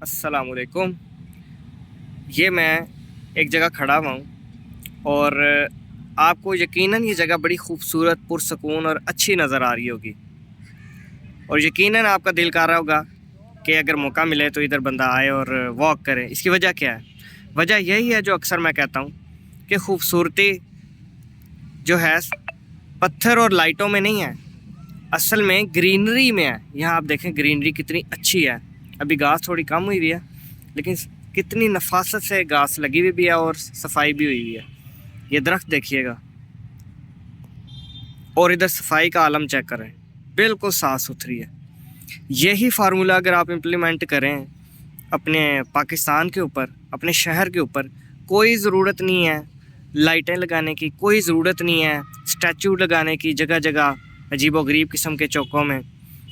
अस्सलाम वालेकुम। ये मैं एक जगह खड़ा हुआ हूँ और आपको यकीनन ये जगह बड़ी खूबसूरत, पुरसकून और अच्छी नज़र आ रही होगी और यकीनन आपका दिल कर रहा होगा कि अगर मौका मिले तो इधर बंदा आए और वॉक करे। इसकी वजह क्या है? वजह यही है जो अक्सर मैं कहता हूँ कि खूबसूरती जो है पत्थर और लाइटों में नहीं है, असल में ग्रीनरी में है। यहाँ आप देखें ग्रीनरी कितनी अच्छी है। अभी घास थोड़ी कम हुई है लेकिन कितनी नफासत से घास लगी हुई भी है और सफाई भी हुई है। ये दरख्त देखिएगा और इधर सफाई का आलम चेक करें, बिल्कुल साफ़ सुथरी है। यही फार्मूला अगर आप इम्प्लीमेंट करें अपने पाकिस्तान के ऊपर, अपने शहर के ऊपर, कोई ज़रूरत नहीं है लाइटें लगाने की, कोई ज़रूरत नहीं है स्टैचू लगाने की जगह जगह अजीबोगरीब किस्म के चौकों में।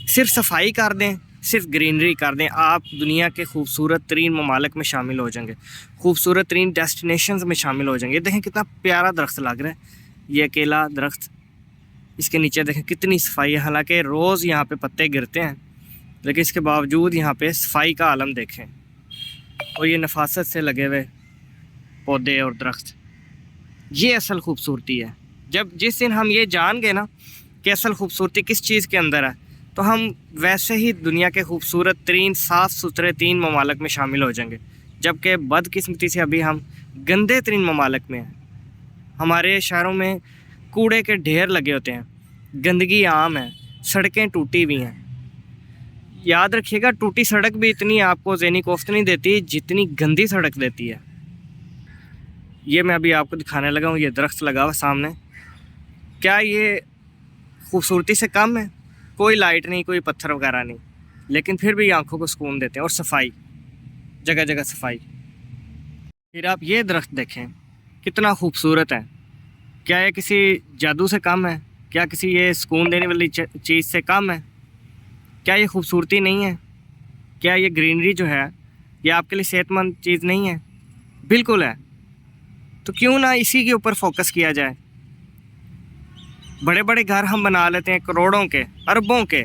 सिर्फ सफाई कर दें, सिर्फ ग्रीनरी कर दें, आप दुनिया के खूबसूरत तरीन ममालिक में शामिल हो जाएंगे, खूबसूरत तरीन डेस्टिनेशंस में शामिल हो जाएंगे। देखें कितना प्यारा दरख्त लग रहा है, ये अकेला दरख्त, इसके नीचे देखें कितनी सफाई है। हालांकि रोज़ यहाँ पे पत्ते गिरते हैं लेकिन इसके बावजूद यहाँ पे सफाई का आलम देखें। और ये नफासत से लगे हुए पौधे और दरख्त, ये असल खूबसूरती है। जिस दिन हम ये जान गए ना कि असल खूबसूरती किस चीज़ के अंदर है, तो हम वैसे ही दुनिया के खूबसूरत तरीन साफ़ सुथरे तीन ममालिक में शामिल हो जाएंगे। जबकि बदकिस्मती से अभी हम गंदे तरीन ममालिक में हैं। हमारे शहरों में कूड़े के ढेर लगे होते हैं, गंदगी आम है, सड़कें टूटी हुई हैं। याद रखिएगा, टूटी सड़क भी इतनी आपको ज़हनी कोफ्त नहीं देती जितनी गंदी सड़क देती है। ये मैं अभी आपको दिखाने लगा हूँ, ये दरख्त लगा हुआ सामने, क्या ये खूबसूरती से कम है? कोई लाइट नहीं, कोई पत्थर वगैरह नहीं, लेकिन फिर भी आंखों को सुकून देते हैं। और सफाई, जगह जगह सफाई। फिर आप ये दरख्त देखें कितना खूबसूरत है। क्या ये किसी जादू से कम है? क्या किसी ये सुकून देने वाली चीज़ से कम है? क्या ये खूबसूरती नहीं है? क्या ये ग्रीनरी जो है ये आपके लिए सेहतमंद चीज़ नहीं है? बिल्कुल है। तो क्यों ना इसी के ऊपर फोकस किया जाए। बड़े बड़े घर हम बना लेते हैं करोड़ों के, अरबों के,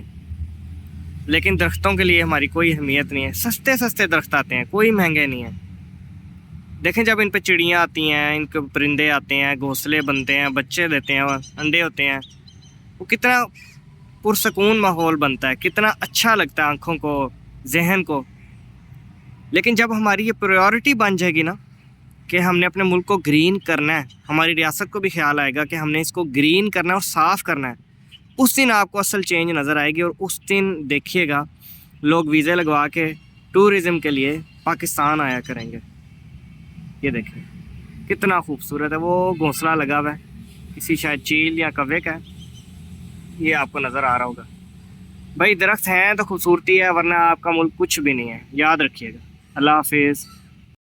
लेकिन दरख्तों के लिए हमारी कोई अहमियत नहीं है। सस्ते सस्ते दरख्त आते हैं, कोई महंगे नहीं है। देखें जब इन पे चिड़ियाँ आती हैं, इनके परिंदे आते हैं, घोंसले बनते हैं, बच्चे देते हैं, अंडे होते हैं, वो कितना पुरसकून माहौल बनता है, कितना अच्छा लगता है आँखों को, जहन को। लेकिन जब हमारी ये प्रायोरिटी बन जाएगी ना कि हमने अपने मुल्क को ग्रीन करना है, हमारी रियासत को भी ख्याल आएगा कि हमने इसको ग्रीन करना है और साफ़ करना है, उस दिन आपको असल चेंज नज़र आएगी। और उस दिन देखिएगा लोग वीज़े लगवा के टूरिज़म के लिए पाकिस्तान आया करेंगे। ये देखें कितना खूबसूरत है, वो घोंसला लगा हुआ है किसी शायद चील या कौवे का है, ये आपको नज़र आ रहा होगा। भाई दरख्त हैं तो खूबसूरती है, वरना आपका मुल्क कुछ भी नहीं है। याद रखिएगा। अल्लाह हाफिज़।